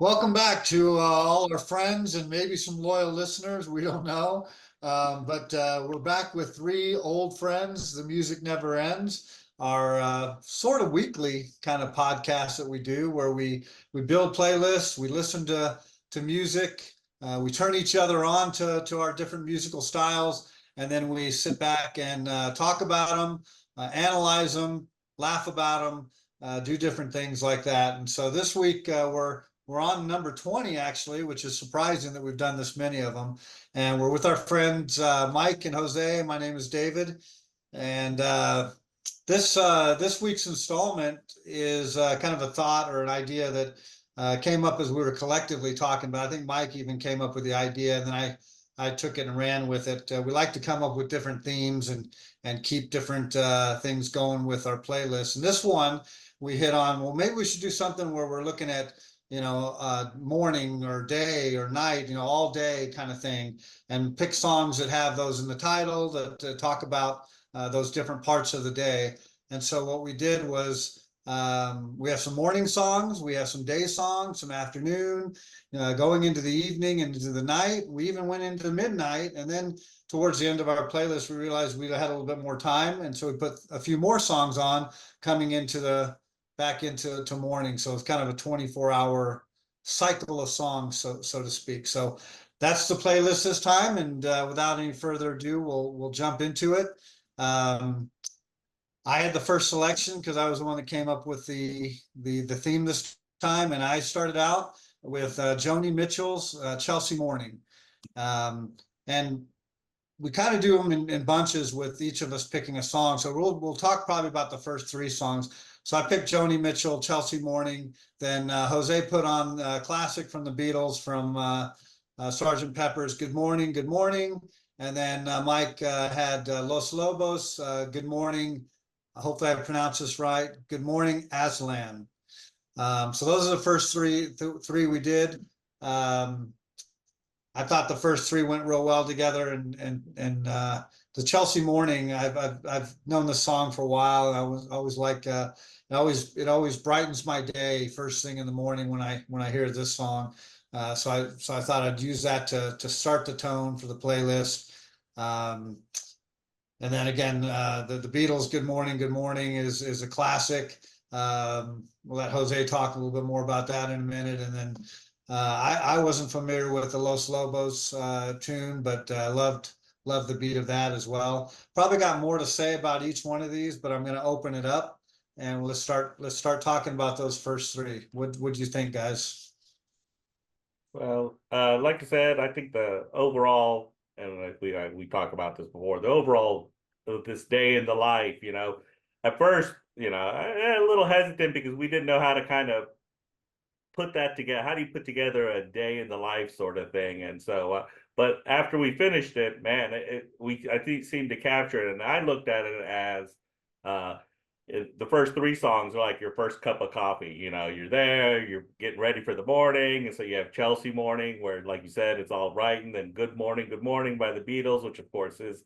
Welcome back to all our friends and maybe some loyal listeners. We don't know. But we're back with three old friends. The Music Never Ends, our sort of weekly kind of podcast that we do where we build playlists, we listen to music, we turn each other on to our different musical styles, and then we sit back and talk about them, analyze them, laugh about them, do different things like that. And so this week we're on number 20, actually, which is surprising that we've done this many of them. And we're with our friends Mike and Jose. My name is David. And this week's installment is kind of a thought or an idea that came up as we were collectively talking. But I think Mike even came up with the idea, and then I took it and ran with it. We like to come up with different themes and keep different things going with our playlists. And this one we hit on, well, maybe we should do something where we're looking at morning or day or night, all day kind of thing, and pick songs that have those in the title that talk about those different parts of the day. And so what we did was we have some morning songs, we have some day songs, some afternoon, going into the evening and into the night. We even went into midnight, and then towards the end of our playlist, we realized we had a little bit more time, and so we put a few more songs on coming into back into morning. So it's kind of a 24-hour cycle of songs, so to speak. So that's the playlist this time. And without any further ado, we'll jump into it. I had the first selection because I was the one that came up with the theme this time, and I started out with Joni Mitchell's Chelsea Morning. And we kind of do them in bunches with each of us picking a song. So we'll talk probably about the first three songs. So I picked Joni Mitchell, Chelsea Morning. Then Jose put on a classic from the Beatles, from Sgt. Pepper's Good Morning, Good Morning. And then Mike had Los Lobos, Good Morning. Hopefully I pronounced this right. Good Morning, Aslan. So those are the first three we did. I thought the first three went real well together, and the Chelsea Morning, I've known this song for a while, and I was always like it always brightens my day first thing in the morning when I hear this song. So I thought I'd use that to start the tone for the playlist. And then again, the Beatles' Good Morning, Good Morning is a classic. We'll let Jose talk a little bit more about that in a minute. And then I wasn't familiar with the Los Lobos tune, but loved the beat of that as well. Probably got more to say about each one of these, but I'm going to open it up and let's start talking about those first three. What do you think, guys? Well, like I said, I think the overall, and we talked about this before, the overall of this day in the life, at first, I a little hesitant because we didn't know how to kind of put that together. How do you put together a day in the life sort of thing? And so, but after we finished it, man, I think seemed to capture it. And I looked at it as the first three songs are like your first cup of coffee. You're there, you're getting ready for the morning. And so you have Chelsea Morning, where, like you said, it's all right. And then Good Morning by the Beatles, which of course is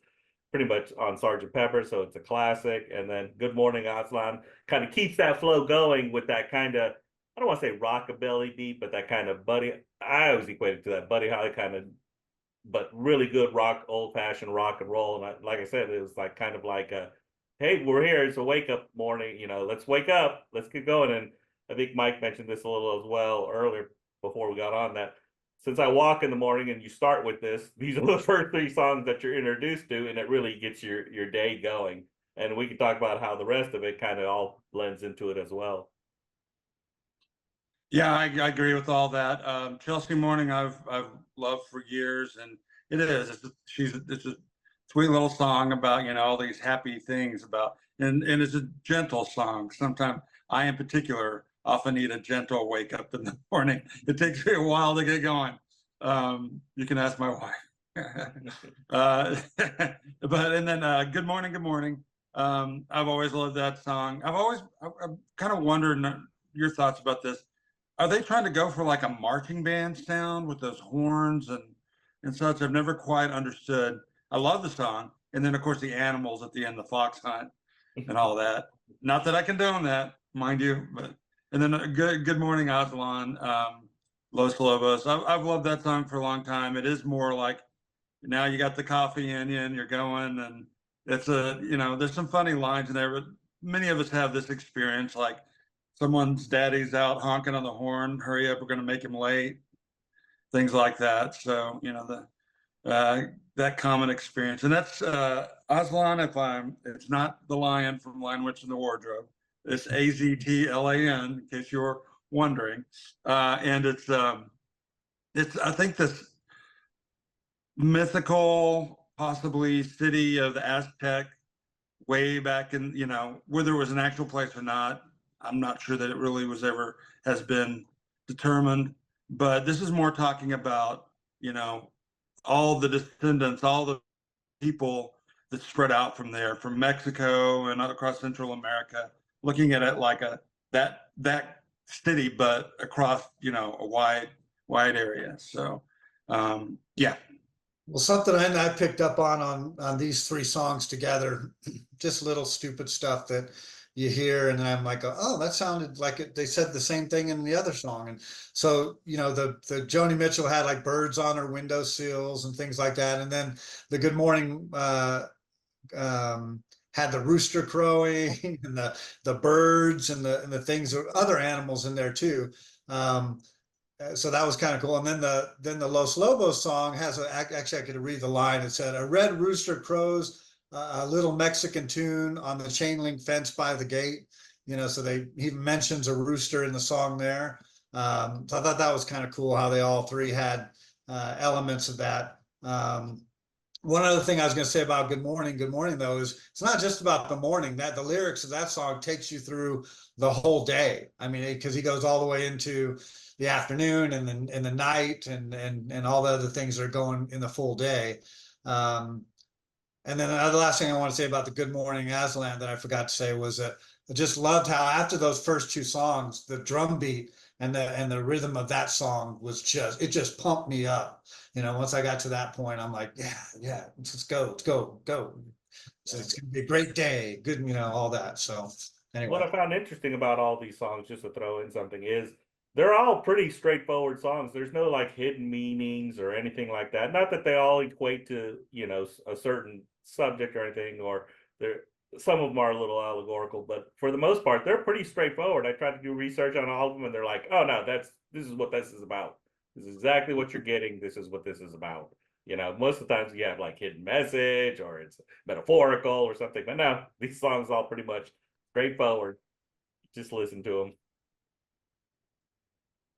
pretty much on Sgt. Pepper, so it's a classic. And then Good Morning Aslan kind of keeps that flow going with that kind of, I don't want to say rockabilly beat, but that kind of I always equate it to that Buddy Holly kind of, but really good old fashioned rock and roll. And like I said, it was like kind of like hey, we're here. It's a wake up morning. Let's wake up. Let's get going. And I think Mike mentioned this a little as well earlier before we got on, that since I walk in the morning and you start with this, these are the first three songs that you're introduced to, and it really gets your day going. And we can talk about how the rest of it kind of all blends into it as well. Yeah, I agree with all that. Chelsea Morning, I've loved for years, and it's a sweet little song about all these happy things and it's a gentle song. Sometimes I, in particular, often need a gentle wake up in the morning. It takes me a while to get going. You can ask my wife. And then Good Morning, Good Morning. I've always loved that song. I've kind of wondered your thoughts about this. Are they trying to go for like a marching band sound with those horns and such? I've never quite understood. I love the song. And then, of course, the animals at the end, the fox hunt and all that. Not that I condone that, mind you. And then Good Morning Aslan. Los Lobos. I've loved that song for a long time. It is more like now you got the coffee in you and you're going, and it's there's some funny lines in there, but many of us have this experience, like someone's daddy's out honking on the horn, hurry up, we're going to make him late, things like that. So, that common experience. And that's Aslan, it's not the lion from Lion, Witch, and the Wardrobe. It's Aztlan, in case you're wondering. And it's I think this mythical, possibly city of the Aztec way back in, whether it was an actual place or not. I'm not sure that it really was ever has been determined, but this is more talking about, all the descendants, all the people that spread out from there, from Mexico and across Central America, looking at it like that city, but across, a wide area. So, yeah. Well, something I picked up on these three songs together, just little stupid stuff that you hear, and I'm like, oh, that sounded like they said the same thing in the other song. And so, the Joni Mitchell had like birds on her windowsills and things like that, and then the Good Morning had the rooster crowing and the birds and the things, other animals in there too. So that was kind of cool. And then the Los Lobos song has actually I could read the line. It said, "A red rooster crows a little Mexican tune on the chain link fence by the gate." So they even mentions a rooster in the song there. So I thought that was kind of cool how they all three had elements of that. One other thing I was going to say about Good Morning though, is it's not just about the morning. That the lyrics of that song takes you through the whole day. I mean, because he goes all the way into the afternoon and then in the night and all the other things that are going in the full day. And then the last thing I want to say about the Good Morning Aslan that I forgot to say was that I just loved how after those first two songs, the drum beat and the rhythm of that song was just pumped me up. Once I got to that point, I'm like, yeah, let's go. So it's gonna be a great day. Good, all that. So anyway. What I found interesting about all these songs, just to throw in something, is they're all pretty straightforward songs. There's no like hidden meanings or anything like that. Not that they all equate to, a certain subject or anything, or some of them are a little allegorical, but for the most part, they're pretty straightforward. I tried to do research on all of them and they're like, oh no, this is what this is about. This is exactly what you're getting. This is what this is about. Most of the times you have like hidden message or it's metaphorical or something, but no, these songs all pretty much straightforward. Just listen to them.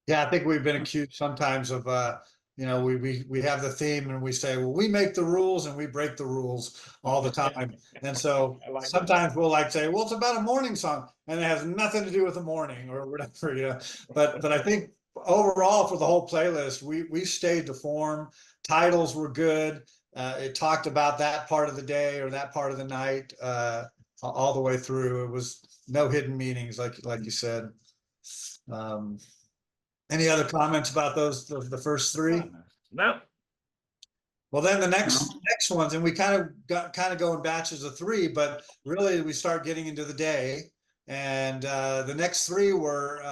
Yeah, I think we've been accused sometimes of we have the theme and we say, well, we make the rules and we break the rules all the time. And so like sometimes we'll like say, well, it's about a morning song and it has nothing to do with the morning or whatever, But I think overall for the whole playlist, we stayed to form. Titles were good. It talked about that part of the day or that part of the night all the way through. It was no hidden meanings, like you said. Any other comments about the first three? No. Well, then the next ones, and we kind of go in batches of three, but really we start getting into the day. And the next three were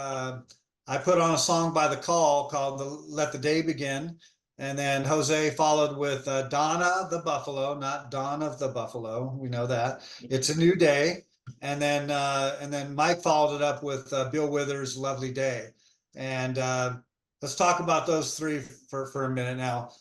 I put on a song by The Call called "Let the Day Begin," and then Jose followed with Donna the Buffalo, not Dawn of the Buffalo. We know that. It's a New Day, and then Mike followed it up with Bill Withers' "Lovely Day." And let's talk about those three for a minute now.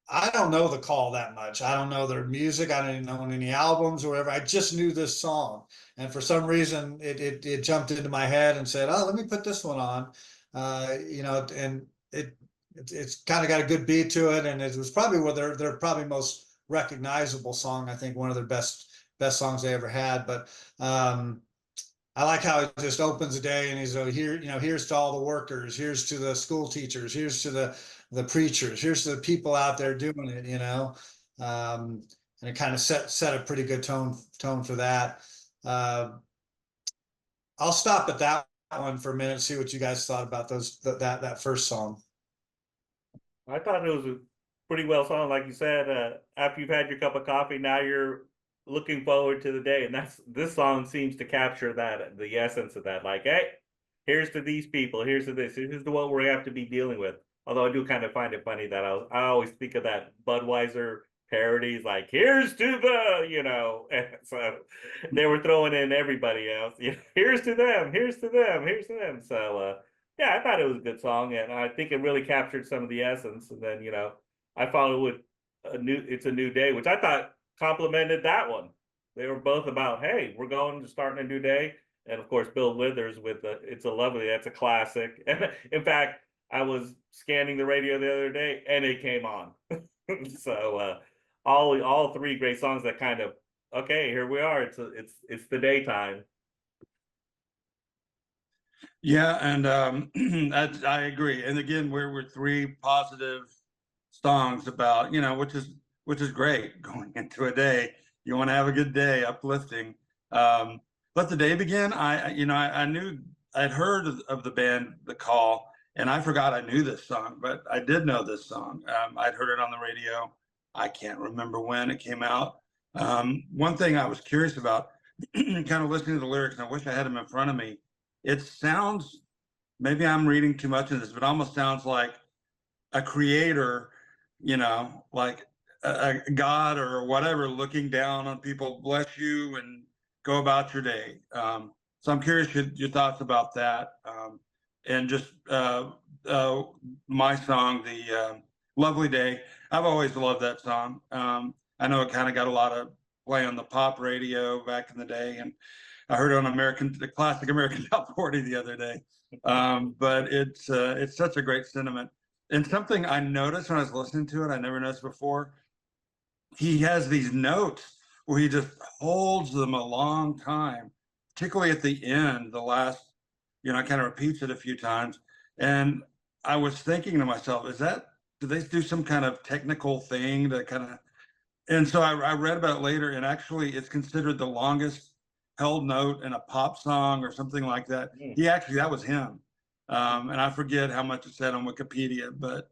I don't know The Call that much. I don't know their music. I don't know any albums or whatever. I just knew this song. And for some reason, it jumped into my head and said, oh, let me put this one on. And it's kind of got a good beat to it. And it was probably their probably most recognizable song. I think one of their best songs they ever had. But I like how it just opens the day and he's here, here's to all the workers, here's to the school teachers, here's to the preachers, here's to the people out there doing it, and it kind of set a pretty good tone for that. I'll stop at that one for a minute, see what you guys thought about that first song. I thought it was a pretty well song, like you said. After you've had your cup of coffee, now you're looking forward to the day, and this song seems to capture the essence of that. Like, hey, here's to these people, here's to this, here's to what we have to be dealing with. Although I do kind of find it funny that I always think of that Budweiser parodies, like "Here's to the," and so they were throwing in everybody else. Here's to them, here's to them, here's to them. So yeah, I thought it was a good song, and I think it really captured some of the essence. And then I followed with "It's a New Day," which I thought complimented that one. They were both about, hey, we're going to starting a new day, and of course Bill Withers with "It's a Lovely." That's a classic. And in fact, I was scanning the radio the other day, and it came on. So all three great songs that kind of, okay, here we are. It's the daytime. Yeah, and I agree. And again, we're three positive songs about, which is great going into a day. You want to have a good day, uplifting. Let the Day Begin. I knew I'd heard of the band The Call, and I forgot I knew this song, but I did know this song. I'd heard it on the radio. I can't remember when it came out. One thing I was curious about, kind of listening to the lyrics, and I wish I had them in front of me. It sounds, maybe I'm reading too much of this, but it almost sounds like a creator, like a God or whatever, looking down on people, bless you and go about your day. So I'm curious your thoughts about that. And just my song, the Lovely Day. I've always loved that song. I know it kind of got a lot of play on the pop radio back in the day, and I heard it on the classic American Top 40 the other day. But it's such a great sentiment. And something I noticed when I was listening to it, I never noticed before, he has these notes where he just holds them a long time, particularly at the end, the last, kind of repeats it a few times. And I was thinking to myself, do they do some kind of technical thing to kind of, and so I read about it later, and actually it's considered the longest held note in a pop song or something like that. That was him. And I forget how much it said on Wikipedia, but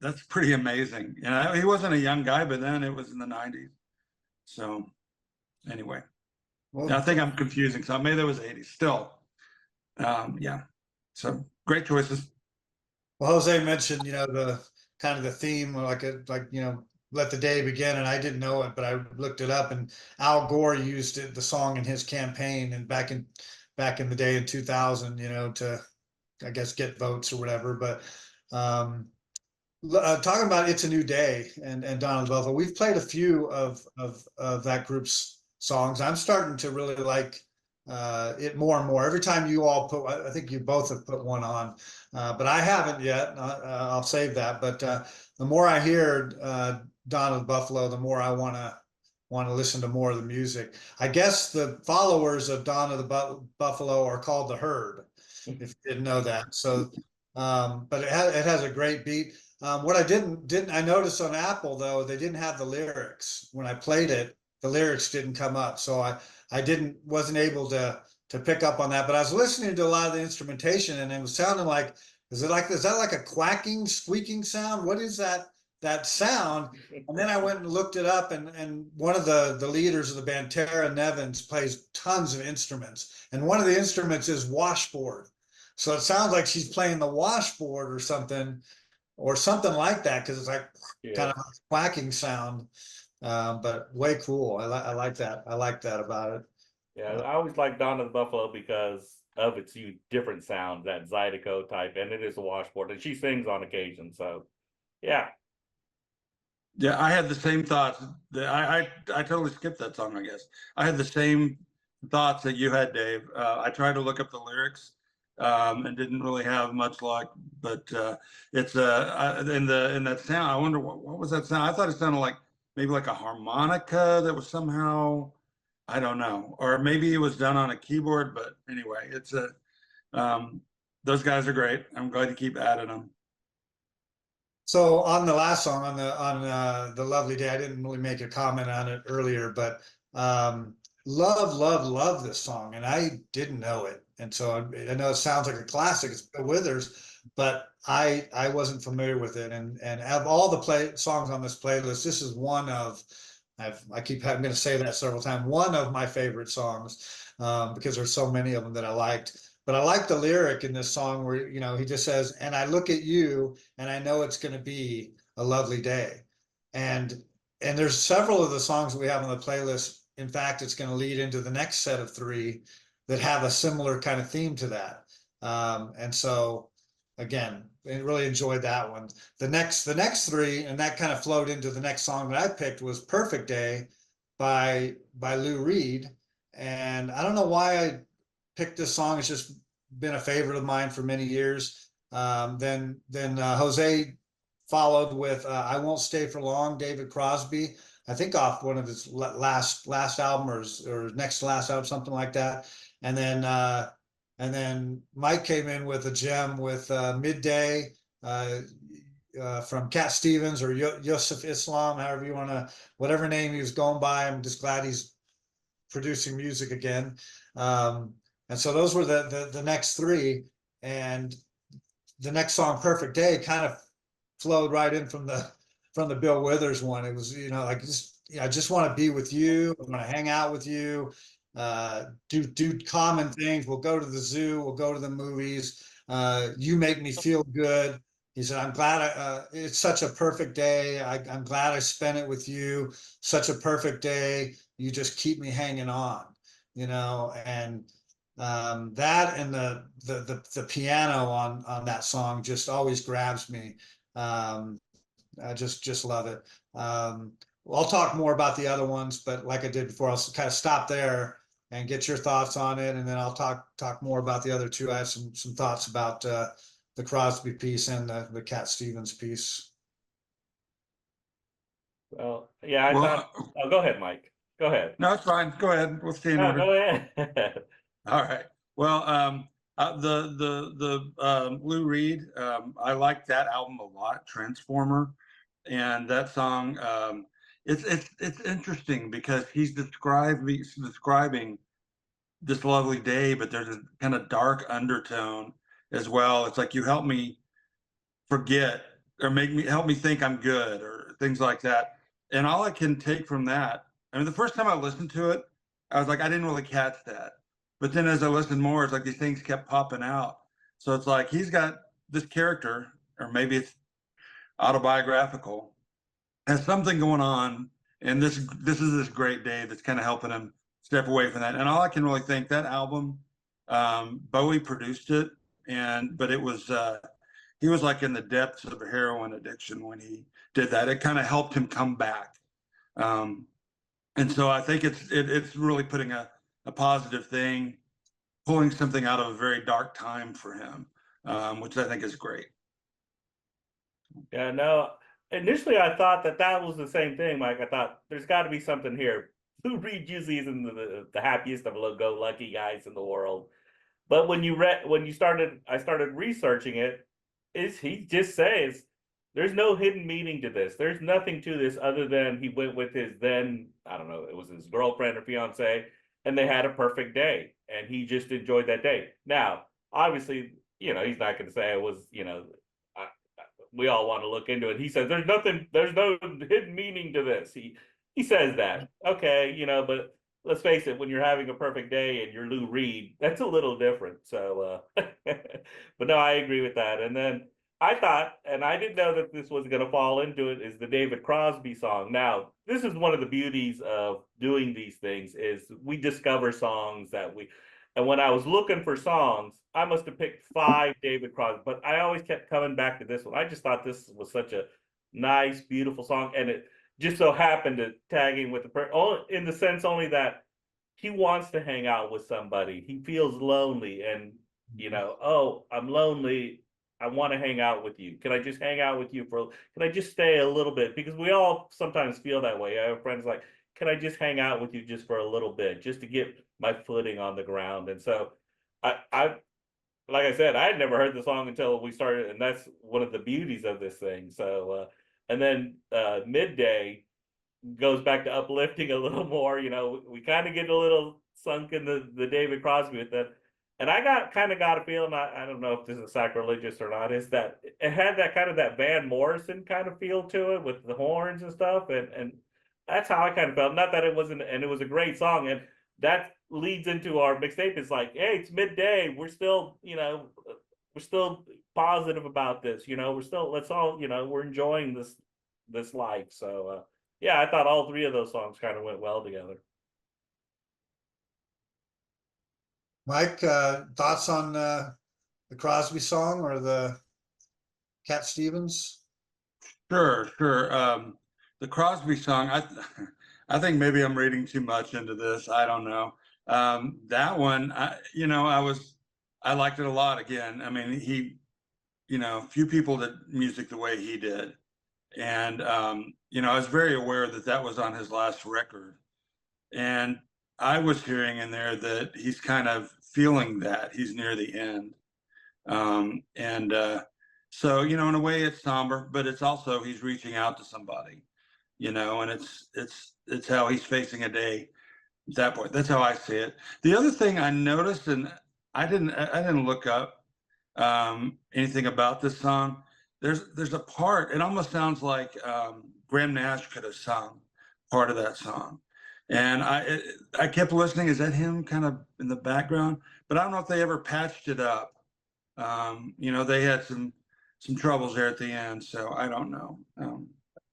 that's pretty amazing. And he wasn't a young guy, but then it was in the 90s. So anyway, Well, I think I'm confusing. So maybe that was 80s still. Yeah. So great choices. Well, Jose mentioned, the kind of the theme, like "Let the Day Begin," and I didn't know it, but I looked it up, and Al Gore used the song in his campaign, and back in the day in 2000, to, I guess, get votes or whatever. But talking about "It's a New Day" and Donald Buffalo, we've played a few of that group's songs. I'm starting to really like it more and more. Every time you all I think you both have put one on, but I haven't yet. I'll save that. But the more I hear Donald Buffalo, the more I want to listen to more of the music. I guess the followers of Dawn of the Buffalo are called the Herd, if you didn't know that. So, but it has a great beat. What I didn't I noticed on Apple, though, they didn't have the lyrics. When I played it, the lyrics didn't come up, so I wasn't able to pick up on that. But I was listening to a lot of the instrumentation, and it was sounding like, is that like a quacking, squeaking sound? What is that sound? And then I went and looked it up, and one of the leaders of the band, Tara Nevins, plays tons of instruments, and one of the instruments is washboard. So it sounds like she's playing the washboard or something like that, because it's like kind of a quacking sound. But way cool. I like that. I like that about it. Yeah, I always like Dawn of the Buffalo because of its different sounds, that Zydeco type, and it is a washboard, and she sings on occasion. So, yeah. Yeah, I had the same thoughts. I totally skipped that song, I guess. I had the same thoughts that you had, Dave. I tried to look up the lyrics and didn't really have much luck. But it's in that sound. I wonder what was that sound? I thought it sounded like maybe like a harmonica that was somehow, I don't know, or maybe it was done on a keyboard. But anyway, it's those guys are great. I'm glad you keep adding them. So on the last song, on the Lovely Day, I didn't really make a comment on it earlier, but love this song, and I didn't know it, and so I know it sounds like a classic. It's Bill Withers, but I wasn't familiar with it, and of all the songs on this playlist, this is one of I'm going to say that several times. One of my favorite songs because there's so many of them that I liked. But I like the lyric in this song where, you know, he just says, and I look at you and I know it's going to be a lovely day. And there's several of the songs that we have on the playlist. In fact, it's going to lead into the next set of three that have a similar kind of theme to that. And so again, I really enjoyed that one. The next three, and that kind of flowed into the next song that I picked, was Perfect Day by Lou Reed. And I don't know why I picked this song. It's just been a favorite of mine for many years. Then Jose followed with I Won't Stay for Long, David Crosby, I think off one of his last album or next to last album, something like that. And then Mike came in with a gem with Midday from Cat Stevens or Yusuf Islam, however you want to, whatever name he was going by. I'm just glad he's producing music again. And so those were the next three. And the next song, Perfect Day, kind of flowed right in from the Bill Withers one. It was, you know, like I just want to be with you. I want to hang out with you. Do common things. We'll go to the zoo. We'll go to the movies. You make me feel good. He said, I'm glad it's such a perfect day. I'm glad I spent it with you. Such a perfect day. You just keep me hanging on, you know, and that and the piano on that song just always grabs me. I just love it. I'll talk more about the other ones, but like I did before, I'll kind of stop there and get your thoughts on it, and then I'll talk more about the other two. I have some thoughts about the Crosby piece and the Cat Stevens piece. Well, yeah, I Well, thought. Oh, go ahead, Mike. Go ahead. no, it's fine. Go ahead. We'll stay in No, order. go ahead. All right. Well, Lou Reed, I like that album a lot, Transformer, and that song. It's interesting because he's describing this lovely day, but there's a kind of dark undertone as well. It's like you help me forget or help me think I'm good or things like that. And all I can take from that, I mean, the first time I listened to it, I was like, I didn't really catch that. But then as I listened more, it's like these things kept popping out. So it's like he's got this character, or maybe it's autobiographical, has something going on, and this is this great day that's kind of helping him step away from that. And all I can really think, that album, Bowie produced it, but it was he was like in the depths of a heroin addiction when he did that. It kind of helped him come back. And so I think it's really putting a positive thing, pulling something out of a very dark time for him, which I think is great. Yeah, no. Initially, I thought that was the same thing, Mike. I thought there's got to be something here. Lou Reed usually isn't the happiest of go-lucky guys in the world, but I started researching it. He just says there's no hidden meaning to this. There's nothing to this other than he went with his then, I don't know, it was his girlfriend or fiance, and they had a perfect day, and he just enjoyed that day. Now, obviously, you know, he's not going to say it was, you know, we all want to look into it. He says there's no hidden meaning to this. He says that. Okay, you know, but let's face it, when you're having a perfect day and you're Lou Reed, that's a little different. So but no, I agree with that. And then I thought, and I didn't know that this was gonna fall into it, is the David Crosby song. Now, this is one of the beauties of doing these things is we discover songs and when I was looking for songs, I must have picked 5 David Crosby, but I always kept coming back to this one. I just thought this was such a nice, beautiful song, and it just so happened to tag in with in the sense only that he wants to hang out with somebody. He feels lonely, and you know, oh, I'm lonely. I want to hang out with you. Can I just hang out with you can I just stay a little bit? Because we all sometimes feel that way. I have friends like, can I just hang out with you just for a little bit, just to get my footing on the ground? And so I like I said, I had never heard the song until we started, and that's one of the beauties of this thing. So and then Midday goes back to uplifting a little more. You know, we kind of get a little sunk in the David Crosby with that. And I got a feeling, I don't know if this is sacrilegious or not, is that it had that kind of that Van Morrison kind of feel to it with the horns and stuff. And that's how I kind of felt. Not that it wasn't, and it was a great song. that leads into our mixtape. It's like, hey, it's midday. We're still, we're still positive about this. We're still, let's all, we're enjoying this life. So yeah, I thought all three of those songs kind of went well together. Mike, thoughts on the Crosby song or the Cat Stevens? Sure, sure. The Crosby song, I think maybe I'm reading too much into this. I don't know. That one, I liked it a lot. Again, I mean, few people did music the way he did. And, I was very aware that that was on his last record. And I was hearing in there that he's kind of feeling that he's near the end. So, in a way it's somber, but it's also, he's reaching out to somebody, and it's how he's facing a day at that point. That's how I see it. The other thing I noticed, and I didn't look up anything about this song. There's a part, it almost sounds like Graham Nash could have sung part of that song. And I kept listening. Is that him kind of in the background? But I don't know if they ever patched it up. They had some troubles there at the end, so I don't know.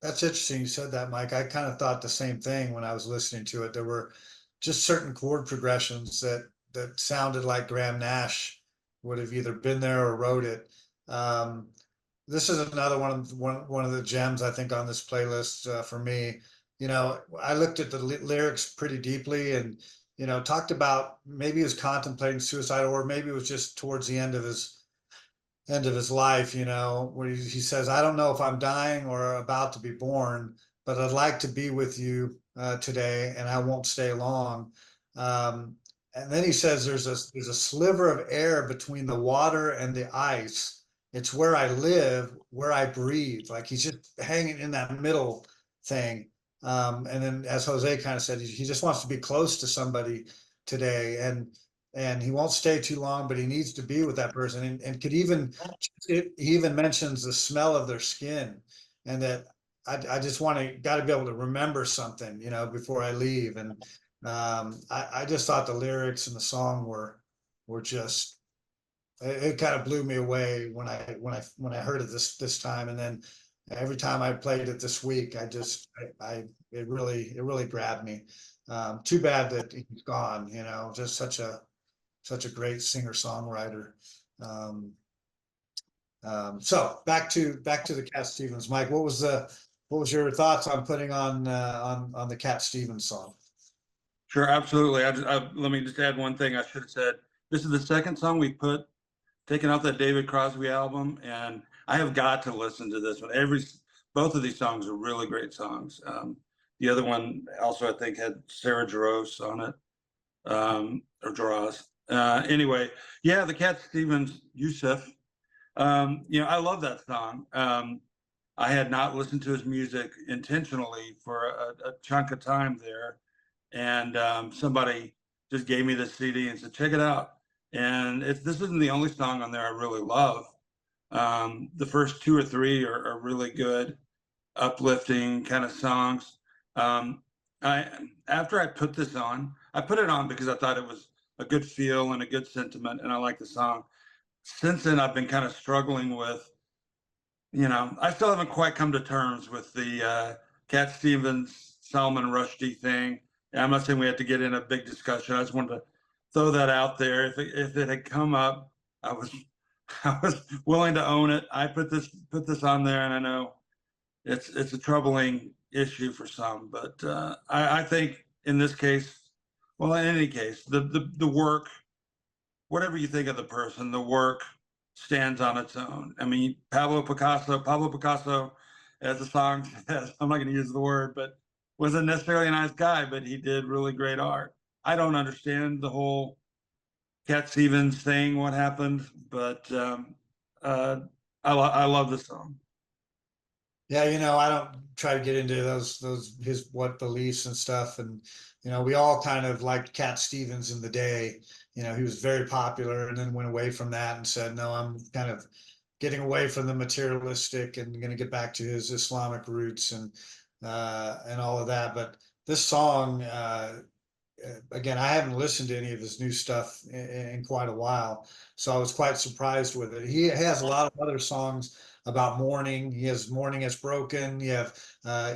That's interesting you said that, Mike. I kind of thought the same thing when I was listening to it. There were just certain chord progressions that sounded like Graham Nash would have either been there or wrote it. This is another one of the gems I think on this playlist for me. I looked at the lyrics pretty deeply and talked about maybe he was contemplating suicide, or maybe it was just towards the end of his life, where he says, I don't know if I'm dying or about to be born, but I'd like to be with you today, and I won't stay long. And then he says there's a sliver of air between the water and the ice. It's where I live, where I breathe. Like he's just hanging in that middle thing. And then, as Jose kind of said, he just wants to be close to somebody today, and he won't stay too long, but he needs to be with that person. And could even he even mentions the smell of their skin, and that I just got to be able to remember something, before I leave. And I just thought the lyrics and the song were just it kind of blew me away when I heard it this time, and then every time I played it this week, it really grabbed me. Too bad that he's gone. Just such a great singer songwriter. So back to the Cat Stevens. Mike, what was your thoughts on putting on the Cat Stevens song? Sure, absolutely. Let me just add one thing I should have said. This is the second song we taken off that David Crosby album, and I have got to listen to this one. Both of these songs are really great songs. The other one also, I think, had Sarah Jarosz on it, or Jarosz. Anyway, yeah, the Cat Stevens, Yusuf. I love that song. I had not listened to his music intentionally for a chunk of time there, and somebody just gave me the CD and said, check it out. And this isn't the only song on there I really love. The first two or three are really good, uplifting kind of songs. After I put this on, I put it on because I thought it was a good feel and a good sentiment, and I like the song. Since then, I've been kind of struggling with, I still haven't quite come to terms with the Cat Stevens, Salman Rushdie thing. And I'm not saying we have to get in a big discussion. I just wanted to throw that out there. If it had come up, I was willing to own it. I put this on there, and I know it's a troubling issue for some, but I think in this case, well, in any case, the work, whatever you think of the person, the work stands on its own. I mean, Pablo Picasso, as the song says, I'm not going to use the word, but wasn't necessarily a nice guy, but he did really great art. I don't understand the whole Cat Stevens thing, what happened, but I love the song. Yeah, I don't try to get into his what beliefs and stuff, and we all kind of liked Cat Stevens in the day. He was very popular, and then went away from that and said, no, I'm kind of getting away from the materialistic and going to get back to his Islamic roots and all of that. But this song, again, I haven't listened to any of his new stuff in quite a while, so I was quite surprised with it. He has a lot of other songs about mourning. He has "Morning Has Broken." You have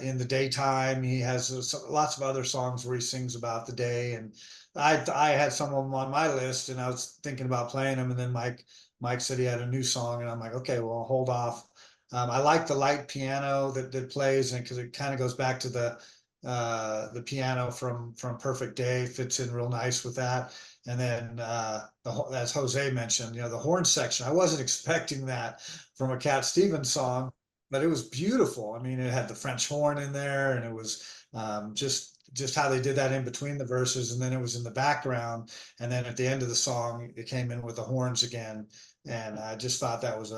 "In the Daytime." He has lots of other songs where he sings about the day. And I had some of them on my list, and I was thinking about playing them, and then Mike said he had a new song, and I'm like, okay, well, I'll hold off. I like the light piano that plays, and because it kind of goes back to the piano from Perfect Day, fits in real nice with that. And then as Jose mentioned, the horn section. I wasn't expecting that from a Cat Stevens song, but it was beautiful. I mean, it had the French horn in there, and it was just how they did that in between the verses, and then it was in the background, and then at the end of the song, it came in with the horns again, and I just thought that was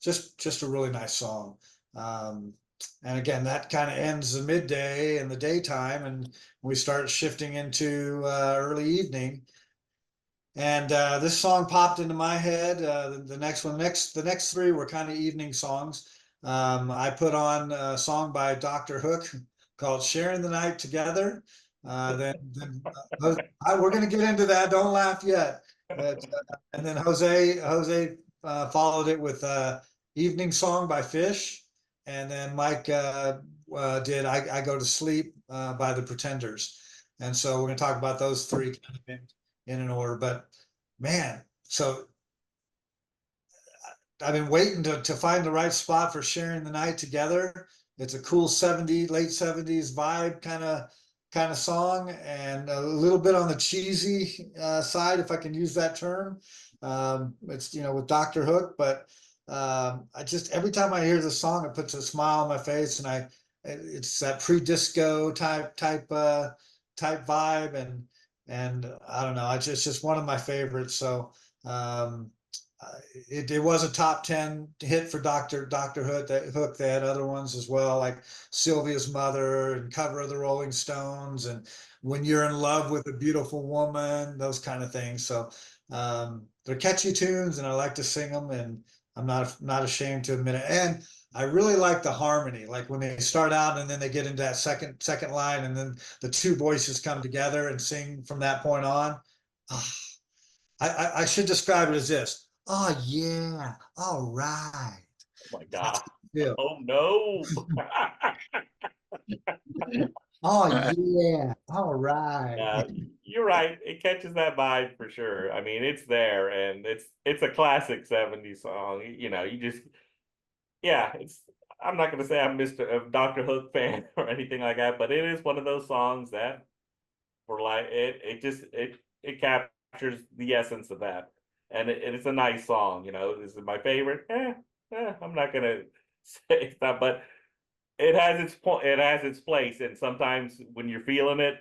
just a really nice song. And again, that kind of ends the midday and the daytime, and we start shifting into early evening. And this song popped into my head. The next three were kind of evening songs. I put on a song by Dr. Hook called "Sharing the Night Together." We're going to get into that. Don't laugh yet. And then Jose followed it with "Evening Song" by Fish, and then Mike did "I Go to Sleep" by the Pretenders. And so we're going to talk about those three kind of in an order. But man, so I've been waiting to find the right spot for "Sharing the Night Together." It's a cool late 70s vibe kind of song, and a little bit on the cheesy side, if I can use that term. It's with Dr. Hook, but I just, every time I hear the song, it puts a smile on my face, and it's that pre-disco type vibe, and I don't know, it's just one of my favorites. So it was a top 10 hit for Dr. Hook. They had other ones as well, like "Sylvia's Mother" and "Cover of the Rolling Stones" and "When You're in Love with a Beautiful Woman," those kind of things. So they're catchy tunes, and I like to sing them, and I'm not ashamed to admit it. And I really like the harmony, like when they start out and then they get into that second line, and then the two voices come together and sing from that point on. I should describe it as this: "Oh yeah, all right." Oh my God. Yeah. Oh no. "Oh yeah, all right." Yeah, you're right. It catches that vibe for sure. I mean, it's there, and it's a classic '70s song. You just, yeah. I'm not gonna say I'm a Dr. Hook fan or anything like that, but it is one of those songs that, for like it captures the essence of that, and it's a nice song. Is it my favorite? I'm not gonna say it's not, but it has its point. It has its place, and sometimes when you're feeling it,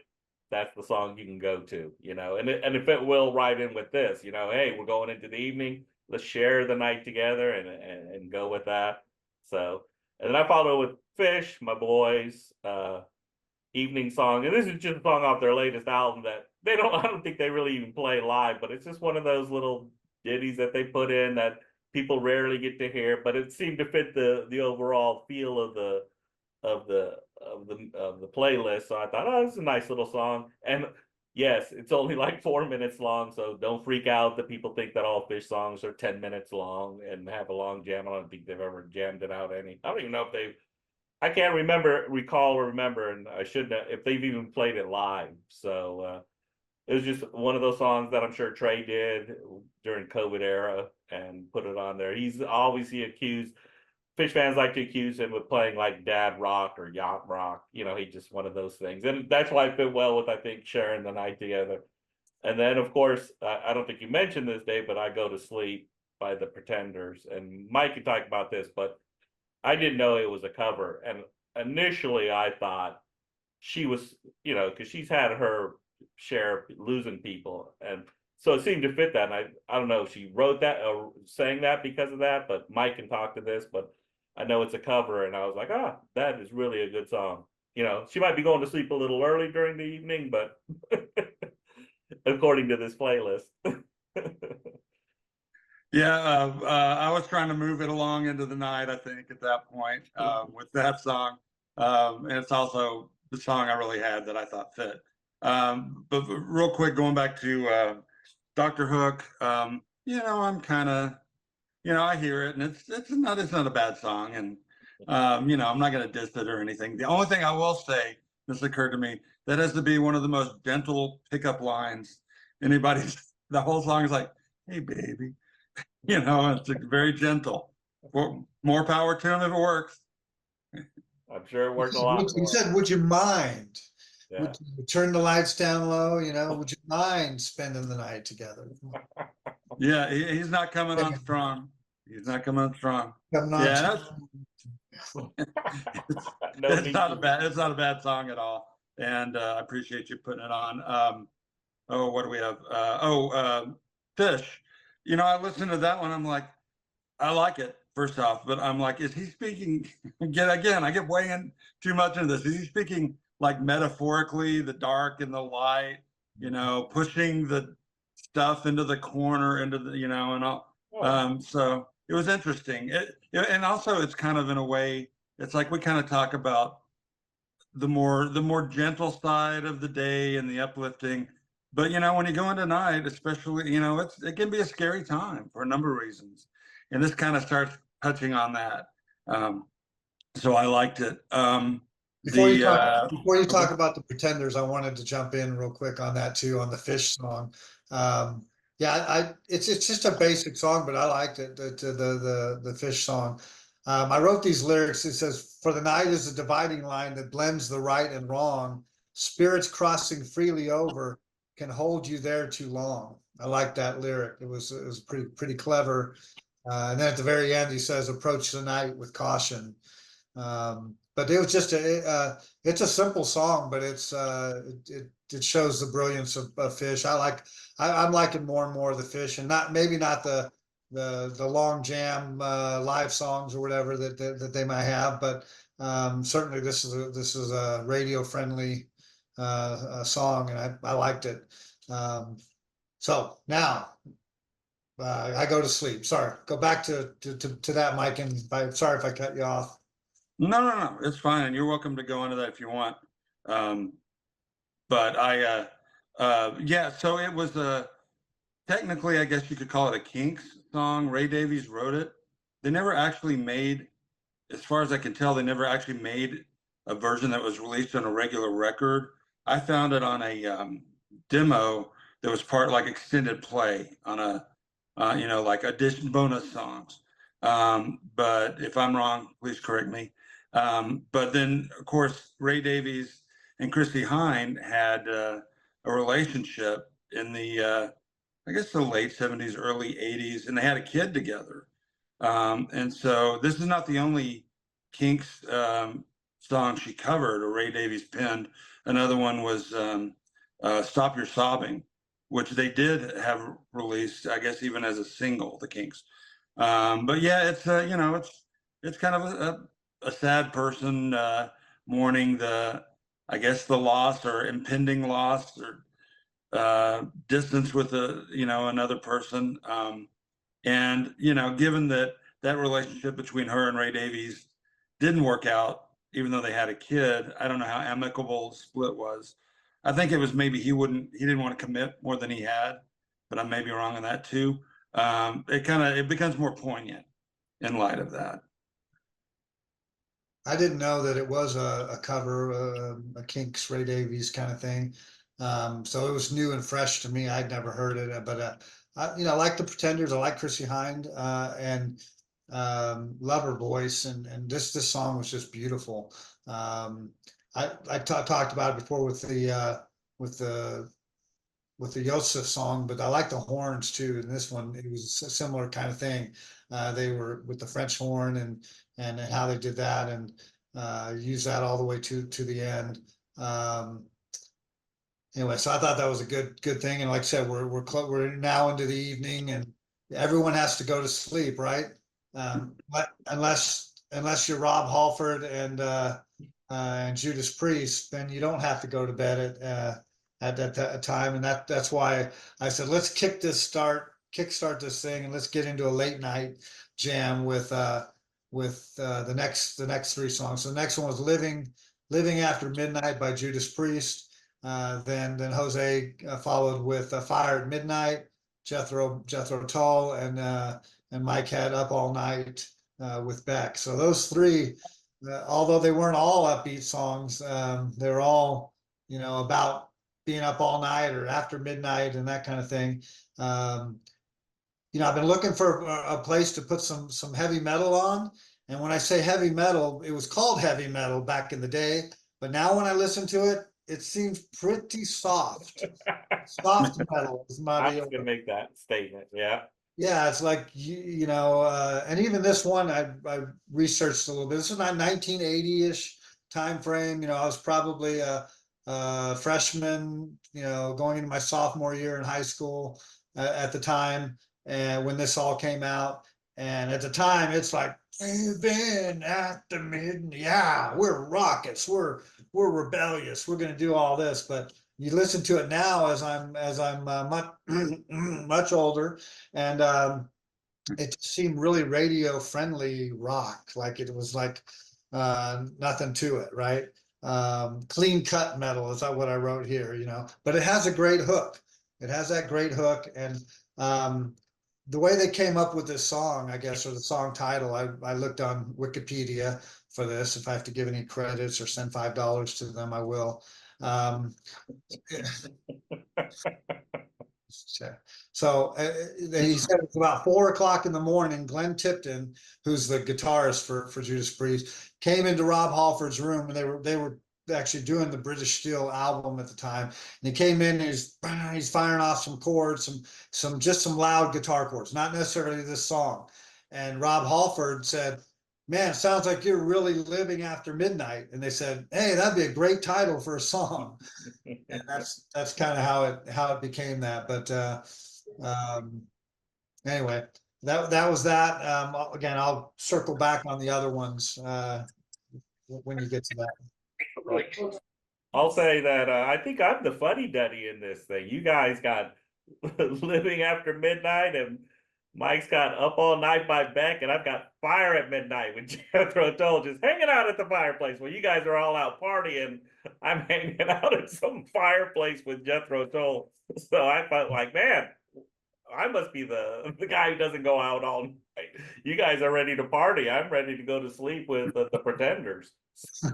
that's the song you can go to. And if it will right in with this, hey, we're going into the evening. Let's share the night together and go with that. So, and then I follow with Fish, my boys, "Evening Song," and this is just a song off their latest album that they don't. I don't think they really even play live, but it's just one of those little ditties that they put in that people rarely get to hear, but it seemed to fit the overall feel of the playlist. So I thought, oh, this is a nice little song. And yes, it's only like 4 minutes long, so don't freak out that people think that all Fish songs are 10 minutes long and have a long jam. I don't think they've ever jammed it out any. I don't even know if they've. I can't recall or remember, and I shouldn't have, if they've even played it live. So it was just one of those songs that I'm sure Trey did during COVID era and put it on there. He's obviously accused. Fish fans like to accuse him of playing like dad rock or yacht rock. He's just one of those things. And that's why I fit well with, I think, "Sharing the Night Together." And then, of course, I don't think you mentioned this, Dave, but "I Go to Sleep" by the Pretenders. And Mike can talk about this, but I didn't know it was a cover. And initially I thought she was, because she's had her share of losing people. And so it seemed to fit that. And I don't know if she wrote that or sang that because of that, but Mike can talk to this. But I know it's a cover, and I was like, that is really a good song. She might be going to sleep a little early during the evening, but according to this playlist. Yeah, I was trying to move it along into the night, I think, at that point with that song. And it's also the song I really had that I thought fit. But real quick, going back to Dr. Hook, I'm kind of, I hear it, and it's not a bad song, and I'm not going to diss it or anything. The only thing I will say, this occurred to me, that has to be one of the most gentle pickup lines anybody's. The whole song is like, "Hey, baby," it's like very gentle. More power to him if it works. I'm sure it worked a lot. He said, "Would you mind? Yeah. Would you turn the lights down low? Would you mind spending the night together?" Yeah, he's not coming on strong. He's not coming on strong. Coming on Yeah, strong. it's not a bad song at all. And I appreciate you putting it on. What do we have? Fish. I listened to that one. I'm like, I like it, first off, but I'm like, is he speaking again? I get way in too much into this. Is he speaking like metaphorically, the dark and the light, pushing the stuff into the corner, into the, and all. So it was interesting. And also it's kind of, in a way, it's like we kind of talk about the more gentle side of the day and the uplifting. But when you go into night, especially, it can be a scary time for a number of reasons. And this kind of starts touching on that. So I liked it. Before you talk about the Pretenders, I wanted to jump in real quick on that too, on the Fish song. It's just a basic song, but I liked it. The Fish song. I wrote these lyrics. It says, "For the night is a dividing line that blends the right and wrong. Spirits crossing freely over can hold you there too long." I like that lyric. It was pretty clever. And then at the very end, he says, "Approach the night with caution." But it was just it's a simple song, but it shows the brilliance of Fish. I'm liking more and more of the Fish, and maybe not the long jam live songs or whatever that they might have, but certainly this is a radio friendly song, and I liked it. So now I go to sleep. Sorry, go back to that, Mike, and sorry if I cut you off. No, it's fine, and you're welcome to go into that if you want. But so it was technically, I guess you could call it a Kinks song. Ray Davies wrote it. They never actually made, as far as I can tell, they never actually made a version that was released on a regular record. I found it on a demo that was part like extended play on a, like addition bonus songs. But if I'm wrong, please correct me. But then, of course, Ray Davies and Chrissie Hynde had a relationship in the, I guess, the late 70s, early 80s, and they had a kid together. And so this is not the only Kinks song she covered or Ray Davies penned. Another one was "Stop Your Sobbing," which they did have released, I guess, even as a single, the Kinks. But yeah, it's it's kind of a sad person mourning I guess the loss or impending loss or distance with another person. And given that relationship between her and Ray Davies didn't work out, even though they had a kid, I don't know how amicable the split was. I think it was maybe he didn't want to commit more than he had, but I may be wrong on that too. It becomes more poignant in light of that. I didn't know that it was a cover, a Kinks Ray Davies kind of thing. So it was new and fresh to me. I'd never heard it, but I like the Pretenders. I like Chrissie Hynde, and love her voice, and this song was just beautiful. I talked about it before with the Yosef song, but I like the horns too. And this one, it was a similar kind of thing. They were with the French horn and how they did that, and use that all the way to the end. Anyway, so I thought that was a good thing. And like I said, we're now into the evening, and everyone has to go to sleep, right? But unless you're Rob Halford and Judas Priest, then you don't have to go to bed at that time. And that's why I said, let's kickstart this thing, and let's get into a late night jam with the next three songs. So the next one was Living After Midnight by Judas Priest. Then Jose followed with Fire at Midnight, Jethro Tull, and Mike had Up All Night with Beck. So those three, although they weren't all upbeat songs, they were all, about being up all night or after midnight and that kind of thing. I've been looking for a place to put some heavy metal on. And when I say heavy metal, it was called heavy metal back in the day, but now when I listen to it, it seems pretty soft. Soft metal is I my was gonna make that statement. Yeah. yeah, it's like and even this one I researched a little bit. This is not 1980-ish time frame. I was probably a freshman, going into my sophomore year in high school at the time, and when this all came out. And at the time, it's like, we've been at the midnight. Yeah, we're rockets. We're rebellious. We're gonna do all this. But you listen to it now as I'm much much older, and it seemed really radio friendly rock. Like it was like nothing to it, right? Clean cut metal is what I wrote here, but it has a great hook. It has that great hook, and the way they came up with this song, I guess, or the song title, I looked on Wikipedia for this. If I have to give any credits or send $5 to them, I will. So he said it's about 4 o'clock in the morning. Glenn Tipton, who's the guitarist for Judas Priest, came into Rob Halford's room, and they were actually doing the British Steel album at the time. And he came in, and he's firing off some chords, some loud guitar chords, not necessarily this song. And Rob Halford said, "Man, it sounds like you're really living after midnight." And they said, "Hey, that'd be a great title for a song." And that's kind of how it became that. But anyway, that was that. Again, I'll circle back on the other ones when you get to that. I'll say that I think I'm the funny duddy in this thing. You guys got Living After Midnight, and Mike's got Up All Night by Beck, and I've got Fire at Midnight with Jethro Tull, just hanging out at the fireplace. Well, you guys are all out partying. I'm hanging out at some fireplace with Jethro Tull. So I felt like, man, I must be the guy who doesn't go out all night. You guys are ready to party. I'm ready to go to sleep with the Pretenders.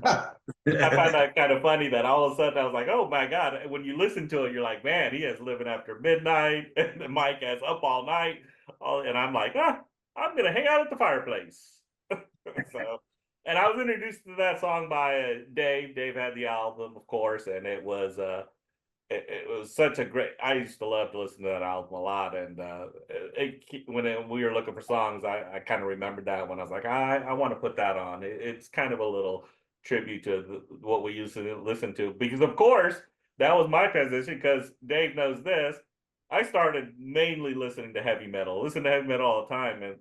I find that kind of funny that all of a sudden I was like, oh my God, when you listen to it, you're like, man, he has Living After Midnight, and then Mike has Up All Night. And I'm like, I'm going to hang out at the fireplace. So, and I was introduced to that song by Dave. Dave had the album, of course, and it was such a great. I used to love to listen to that album a lot, and when we were looking for songs, I kind of remembered that when I was like, I want to put that on. It's kind of a little tribute to what we used to listen to, because of course that was my transition. Because Dave knows this, I started mainly listening to heavy metal, all the time, and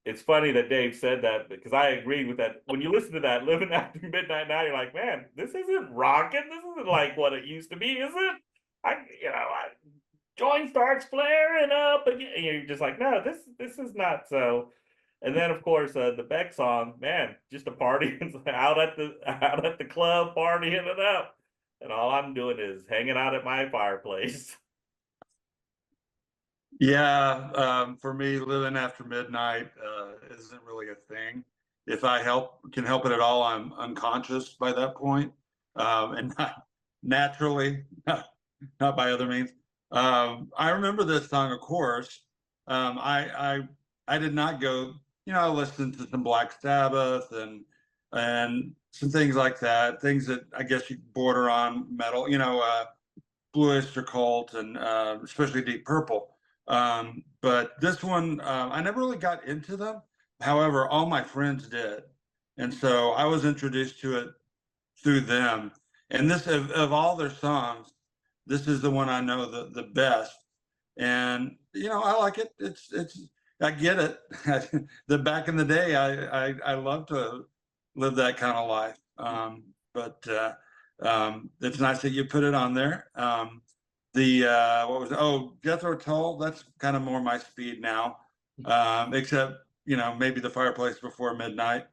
it's funny that Dave said that, because I agreed with that. When you listen to that Living After Midnight now, you're like, man, this isn't rocking. This isn't like what it used to be, is it? Joint starts flaring up, and you're just like, no, this is not so. And then of course the Beck song, man, just a party out at the club, partying it up, and all I'm doing is hanging out at my fireplace. Yeah, for me, Living After Midnight isn't really a thing. If I can help it at all, I'm unconscious by that point, and not naturally, not by other means. I remember this song, of course. I did not go. I listened to some Black Sabbath and some things like that. Things that I guess you border on metal. Blue Oyster Cult and especially Deep Purple. But this one, I never really got into them. However, all my friends did, and so I was introduced to it through them. And this, of all their songs, this is the one I know the best. And I like it. It's I get it. The back in the day, I love to live that kind of life. But it's nice that you put it on there. Jethro Tull, that's kind of more my speed now. Except maybe the Fireplace Before Midnight.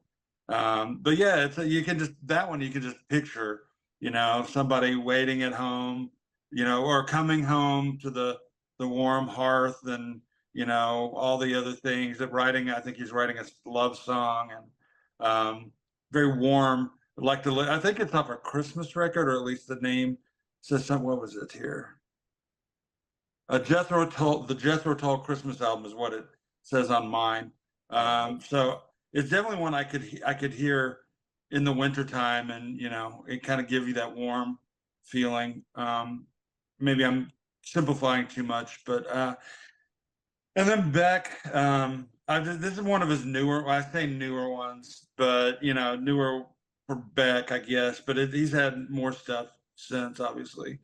But yeah, you can just picture you know, somebody waiting at home, you know, or coming home to the warm hearth, and you know, all the other things that writing. I think he's writing a love song, and very warm. Like I think it's off a Christmas record, or at least the name says something. What was it here? The Jethro Tull Christmas album is what it says on mine. So it's definitely one I could hear in the wintertime, and you know, it kind of give you that warm feeling. Maybe I'm simplifying too much, but and then Beck, this is one of his newer, well, I say newer ones, but you know, newer for Beck, I guess, but he's had more stuff since, obviously.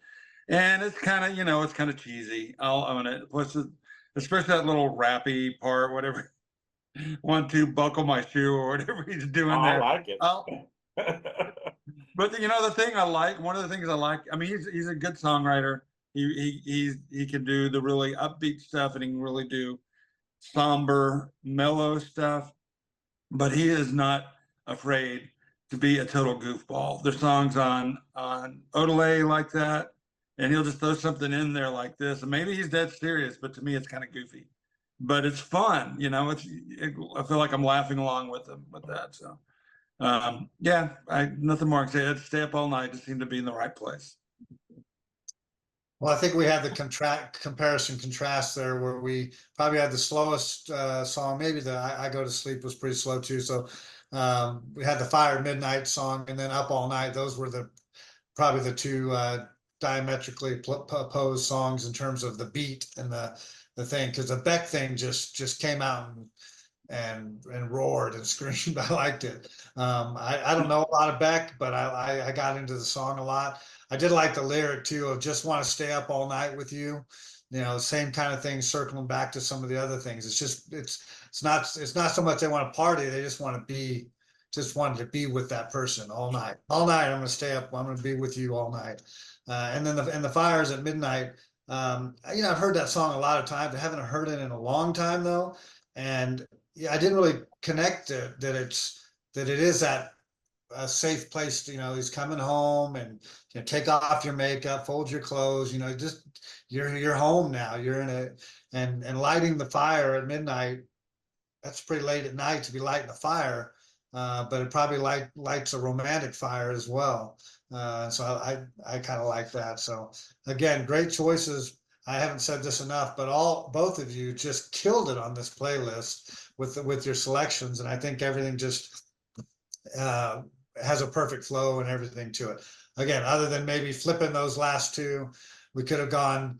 And it's kind of, you know, it's kind of cheesy. I'll own it. Plus, especially that little rappy part, whatever. 1, 2, buckle my shoe, or whatever he's doing I there. like it. But you know, the thing I like, one of the things I like, I mean, he's a good songwriter. He can do the really upbeat stuff, and he can really do somber, mellow stuff. But he is not afraid to be a total goofball. There's songs on Odelay like that, and he'll just throw something in there like this, and maybe he's dead serious, but to me, it's kind of goofy. But it's fun, you know. I feel like I'm laughing along with him with that. So, yeah, nothing more to say. I had to stay up all night to seem to be in the right place. Well, I think we had the comparison contrast there, where we probably had the slowest song. Maybe the I Go to Sleep was pretty slow too. So we had the Fire at Midnight song, and then Up All Night. Those were probably the two diametrically opposed songs in terms of the beat and the thing. Because the Beck thing just came out and roared and screamed. I liked it. I don't know a lot of Beck, but I got into the song a lot. I did like the lyric too of just want to stay up all night with you. You know, same kind of thing, circling back to some of the other things. It's not so much they want to party, they just wanted to be with that person all night. All night, I'm gonna stay up, I'm gonna be with you all night. And then the Fires at Midnight. You know, I've heard that song a lot of times. I haven't heard it in a long time though. And yeah, I didn't really connect that it is that a safe place. You know, he's coming home, and you know, take off your makeup, fold your clothes, you know, just you're home now. You're in a and lighting the fire at midnight. That's pretty late at night to be lighting a fire, but it probably lights a romantic fire as well. So I kind of like that. So again, great choices. I haven't said this enough, but both of you just killed it on this playlist with your selections, and I think everything just has a perfect flow and everything to it. Again, other than maybe flipping those last two, we could have gone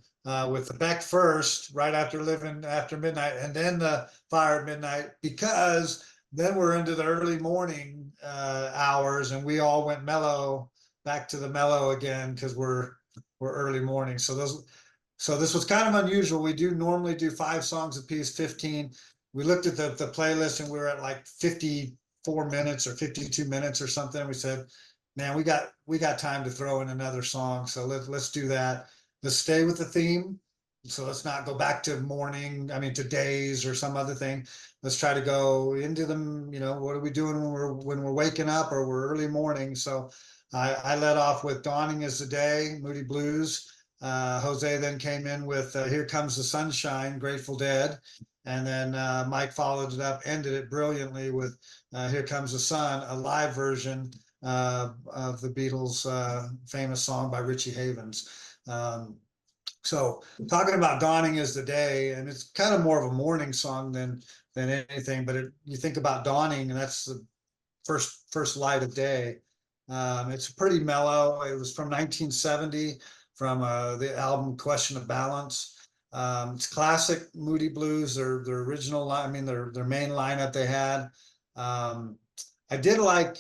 with the Beck first, right after Living After Midnight, and then the Fire at Midnight, because then we're into the early morning hours, and we all went mellow, back to the mellow again, because we're early morning. So this was kind of unusual. We do normally do 5 songs a piece, 15. We looked at the playlist, and we were at like 54 minutes or 52 minutes or something. We said, man, we got time to throw in another song, so let's do that. Let's stay with the theme. So let's not go back to to days or some other thing. Let's try to go into them. You know, what are we doing when we're waking up, or we're early morning? So I led off with Dawning is the Day, Moody Blues. Jose then came in with Here Comes the Sunshine, Grateful Dead. And then Mike followed it up, ended it brilliantly with Here Comes the Sun, a live version of the Beatles' famous song by Richie Havens. So talking about Dawning is the Day, and it's kind of more of a morning song than anything, but you think about dawning, and that's the first light of day. It's pretty mellow. It was from 1970, from the album Question of Balance. It's classic Moody Blues, their original line, their main lineup they had. I did like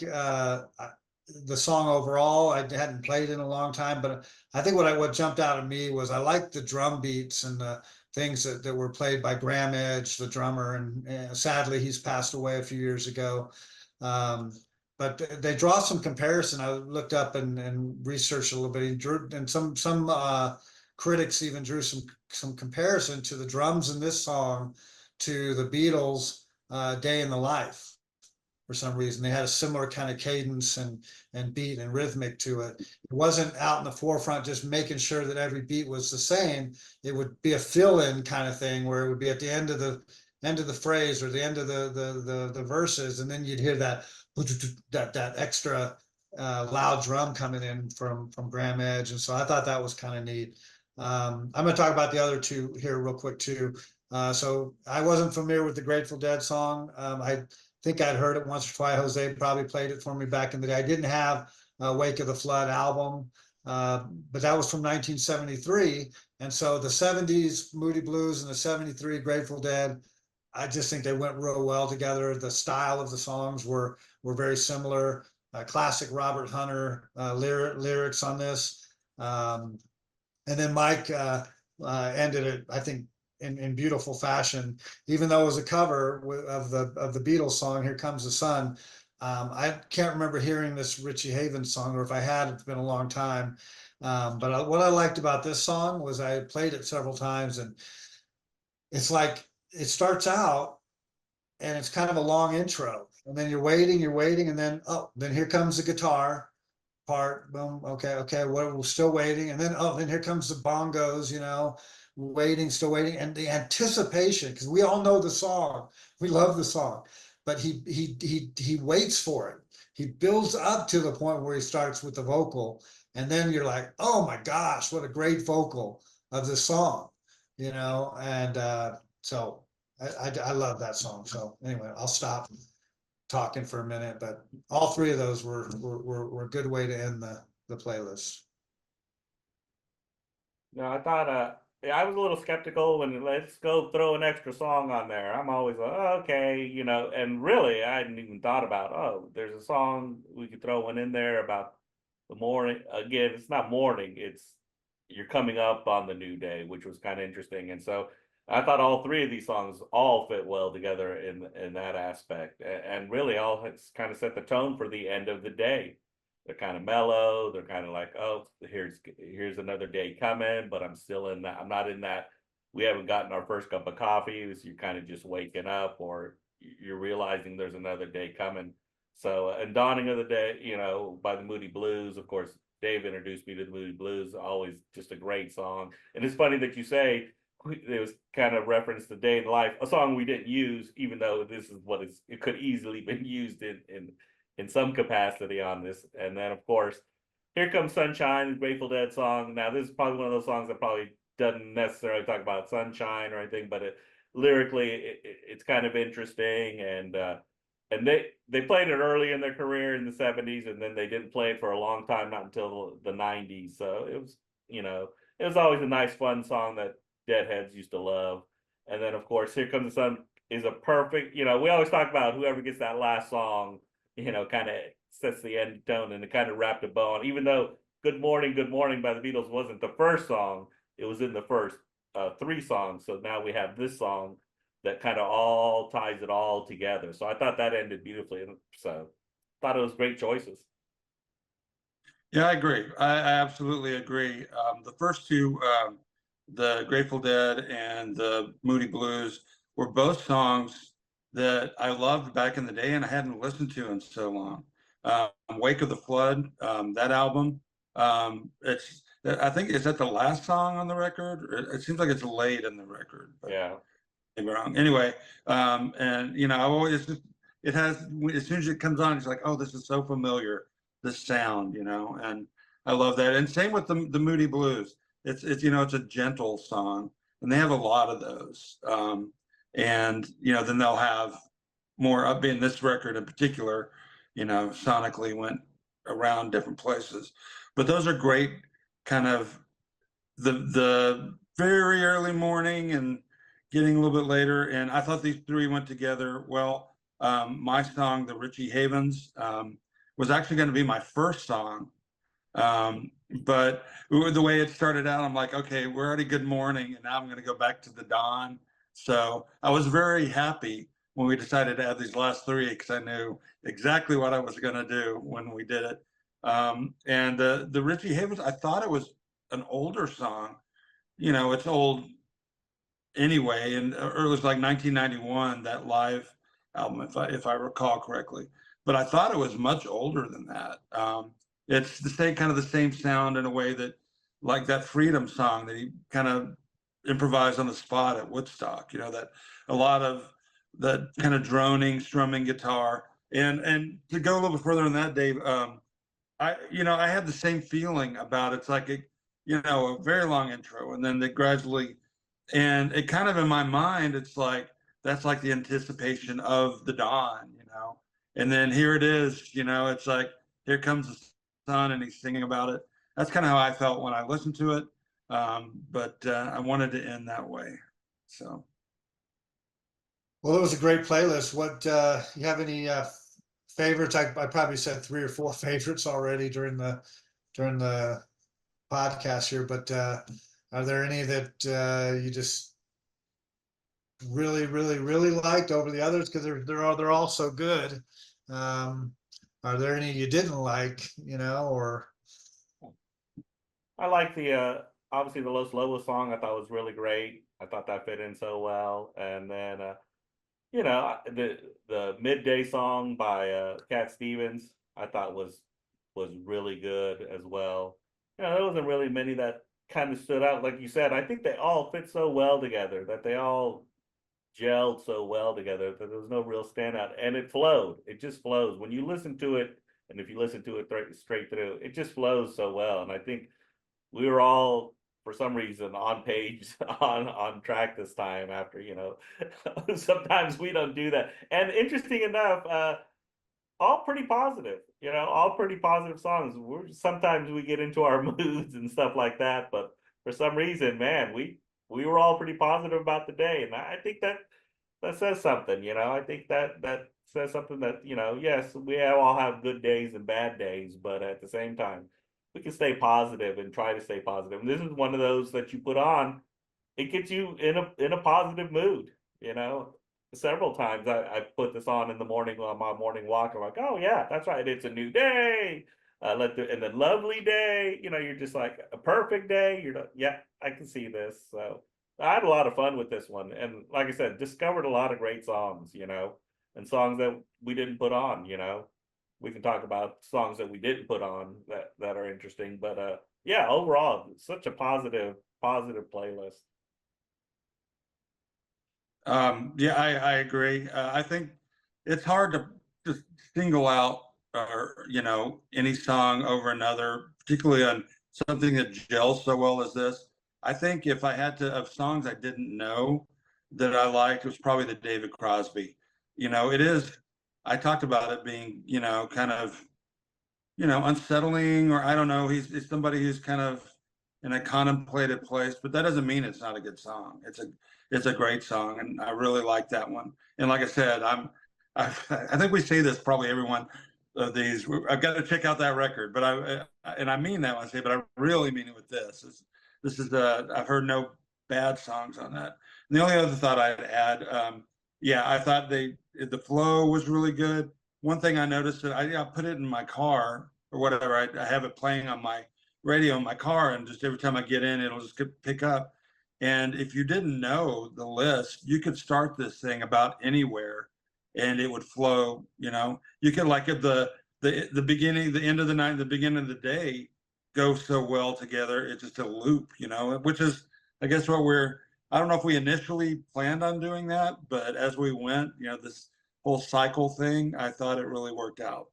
the song overall. I hadn't played in a long time, but I think what jumped out at me was I liked the drum beats and the things that were played by Graham Edge, the drummer, and sadly he's passed away a few years ago. But they draw some comparison. I looked up and researched a little bit. He drew, and some critics even drew some comparison to the drums in this song to the Beatles' Day in the Life. for some reason. They had a similar kind of cadence and beat and rhythmic to it. It wasn't out in the forefront just making sure that every beat was the same. It would be a fill-in kind of thing where it would be at the end of the phrase or the end of the verses, and then you'd hear that extra loud drum coming in from Graham Edge. And so I thought that was kind of neat. I'm going to talk about the other two here real quick too. So I wasn't familiar with the Grateful Dead song. I think I'd heard it once or twice. Jose probably played it for me back in the day. I didn't have a Wake of the Flood album, but that was from 1973. And so the 70s Moody Blues and the 73 Grateful Dead, I just think they went real well together. The style of the songs were very similar. Classic Robert Hunter lyrics on this. And then Mike ended it, I think, in beautiful fashion, even though it was a cover of the Beatles song "Here Comes the Sun." I can't remember hearing this Richie Havens song, or if I had, it's been a long time. But what I liked about this song was I played it several times, and it's like it starts out and it's kind of a long intro, and then you're waiting, and then here comes the guitar part. Boom, okay, we're still waiting, and then here comes the bongos, still waiting, and the anticipation, because we all know the song, we love the song, but he waits for it. He builds up to the point where he starts with the vocal, and then you're like, oh my gosh, what a great vocal of this song, and so I love that song. So anyway, I'll stop talking for a minute, but all three of those were a good way to end the playlist. No, I thought yeah, I was a little skeptical when let's go throw an extra song on there. I'm always like, oh, okay, and really I hadn't even thought about, oh, there's a song we could throw one in there about the morning. Again, it's not morning, it's you're coming up on the new day, which was kind of interesting. And so I thought all three of these songs all fit well together in that aspect, and really all it's kind of set the tone for the end of the day. They're kind of mellow. They're kind of like, oh, here's another day coming, but I'm still in that. I'm not in that. We haven't gotten our first cup of coffee, so you're kind of just waking up, or you're realizing there's another day coming. So, and Dawning of the Day, by the Moody Blues, of course, Dave introduced me to the Moody Blues. Always just a great song. And it's funny that you say it was kind of reference to Day in the Life, a song we didn't use, even though this is it could easily been used in some capacity on this. And then of course, Here Comes Sunshine, the Grateful Dead song. Now this is probably one of those songs that probably doesn't necessarily talk about sunshine or anything, but lyrically it's kind of interesting. And they played it early in their career in the 70s, and then they didn't play it for a long time, not until the 90s. So it was always a nice fun song that Deadheads used to love. And then of course, Here Comes the Sun is a perfect, we always talk about whoever gets that last song, kind of sets the end tone, and it kind of wrapped a bow on, even though Good Morning by the Beatles wasn't the first song, it was in the first three songs. So now we have this song that kind of all ties it all together. So I thought that ended beautifully. So thought it was great choices. Yeah, I agree. I absolutely agree. The first two, the Grateful Dead and the Moody Blues, were both songs that I loved back in the day and I hadn't listened to in so long. Wake of the Flood, that album, I think, is that the last song on the record? It seems like it's late in the record. Yeah. Maybe wrong. Anyway, and I always, it has, as soon as it comes on, it's like, oh, this is so familiar, this sound, and I love that. And same with the Moody Blues. It's it's a gentle song, and they have a lot of those. And then they'll have more upbeat. This record in particular, sonically went around different places, but those are great. Kind of the very early morning and getting a little bit later, and I thought these three went together well. My song, the Richie Havens, was actually going to be my first song, but the way it started out, I'm like, okay, we're already Good Morning, and now I'm going to go back to the dawn. So I was very happy when we decided to add these last three, because I knew exactly what I was going to do when we did it. And the Richie Havens, I thought it was an older song. It's old anyway, and it was like 1991, that live album, if I recall correctly. But I thought it was much older than that. It's the same kind of the same sound in a way that, like that Freedom song that he kind of improvised on the spot at Woodstock. You know, that a lot of that kind of droning, strumming guitar. And to go a little bit further on that, Dave, I had the same feeling about it. It's like a very long intro, and then they gradually, and it kind of in my mind, it's like that's like the anticipation of the dawn, and then here it is, it's like here comes the sun, and he's singing about it. That's kind of how I felt when I listened to it, but I wanted to end that way. So, Well, it was a great playlist. What you have any favorites? I probably said 3 or 4 favorites already during the podcast here, but are there any that you just really, really, really liked over the others? Because they're all so good. Are there any you didn't like? Or I like the obviously the Los Lobos song. I thought was really great. I thought that fit in so well. And then the Midday song by Cat Stevens, I thought was really good as well. There wasn't really many that kind of stood out, like you said. I think they all fit so well together, that they all gelled so well together, that there was no real standout, and it flowed. It just flows when you listen to it, and if you listen to it straight through, it just flows so well. And I think we were all, for some reason, on page, on track this time. After sometimes we don't do that. And interesting enough, all pretty positive. All pretty positive songs. Sometimes we get into our moods and stuff like that, but for some reason, man, we were all pretty positive about the day, and I think that says something. I think that says something that yes, we all have good days and bad days, but at the same time, we can stay positive and try to stay positive. And this is one of those that you put on, it gets you in a positive mood. Several times I put this on in the morning on my morning walk. I'm like, oh yeah, that's right, it's a new day. And the lovely day. You're just like a perfect day. Yeah, I can see this. So I had a lot of fun with this one, and like I said, discovered a lot of great songs. And songs that we didn't put on. We can talk about songs that we didn't put on that are interesting, but yeah, overall, such a positive playlist. Yeah, I agree. I think it's hard to just single out or any song over another, particularly on something that gels so well as this. I think if I had to, of songs I didn't know that I liked, it was probably the David Crosby. It is. I talked about it being kind of unsettling, or I don't know. He's somebody who's kind of in a contemplative place, but that doesn't mean it's not a good song. It's a great song, and I really like that one. And like I said, I think we see this probably every one of these. I've got to check out that record, but I mean that when I say, but I really mean it with this. This is I've heard no bad songs on that. And the only other thought I'd add, yeah, I thought the flow was really good. One thing I noticed that I put it in my car or whatever. I have it playing on my radio in my car, and just every time I get in, it'll just pick up. And if you didn't know the list, you could start this thing about anywhere, and it would flow. You could, like, at the beginning, the end of the night, the beginning of the day, go so well together. It's just a loop, which is, I guess, what I don't know if we initially planned on doing that, but as we went, this whole cycle thing, I thought it really worked out.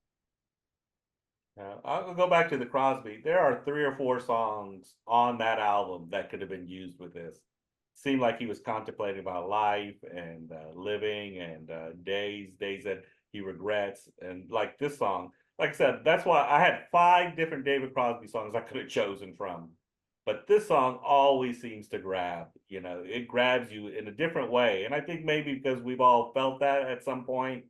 I'll go back to the Crosby. There are 3 or 4 songs on that album that could have been used with this. Seemed like he was contemplating about life and living, and days that he regrets. And like this song, like I said, that's why I had 5 different David Crosby songs I could have chosen from. But this song always seems to grab. It grabs you in a different way. And I think maybe because we've all felt that at some point,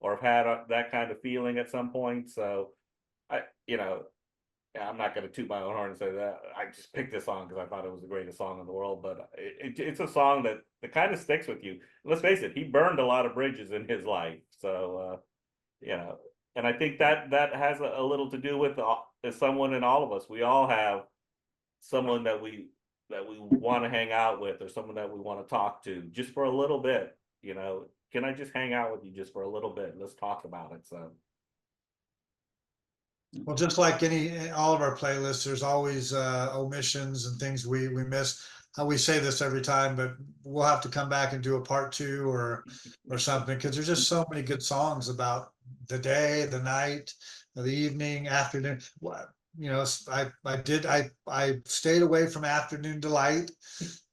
or have had that kind of feeling at some point. So I'm not going to toot my own horn and say that I just picked this song because I thought it was the greatest song in the world, but it's a song that kind of sticks with you. Let's face it, he burned a lot of bridges in his life, so and I think that has a little to do with someone in all of us. We all have someone that we want to hang out with, or someone that we want to talk to just for a little bit, you know, can I just hang out with you just for a little bit? Let's talk about it. So Well, just like all of our playlists, there's always omissions and things we miss. We say this every time, but we'll have to come back and do a part 2 or something, because there's just so many good songs about the day, the night, the evening, afternoon. What, you know, I stayed away from Afternoon Delight.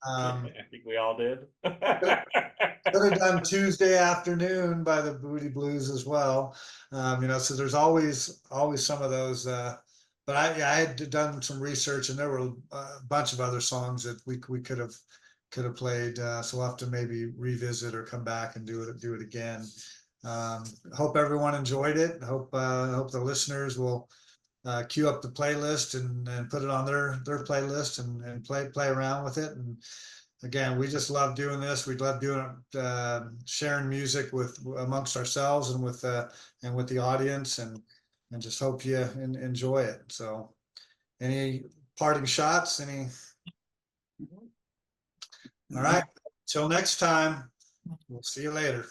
I think we all did. Could have done Tuesday Afternoon by the Booty Blues as well. You know, so there's always some of those. But I had done some research, and there were a bunch of other songs that we could have played. So we'll have to maybe revisit or come back and do it again. Hope everyone enjoyed it. Hope the listeners will queue up the playlist and put it on their playlist and play around with it. And again, we just love doing this. We love doing sharing music with amongst ourselves and with the audience, and just hope you enjoy it. So, any parting shots? Any? All right. Till next time. We'll see you later.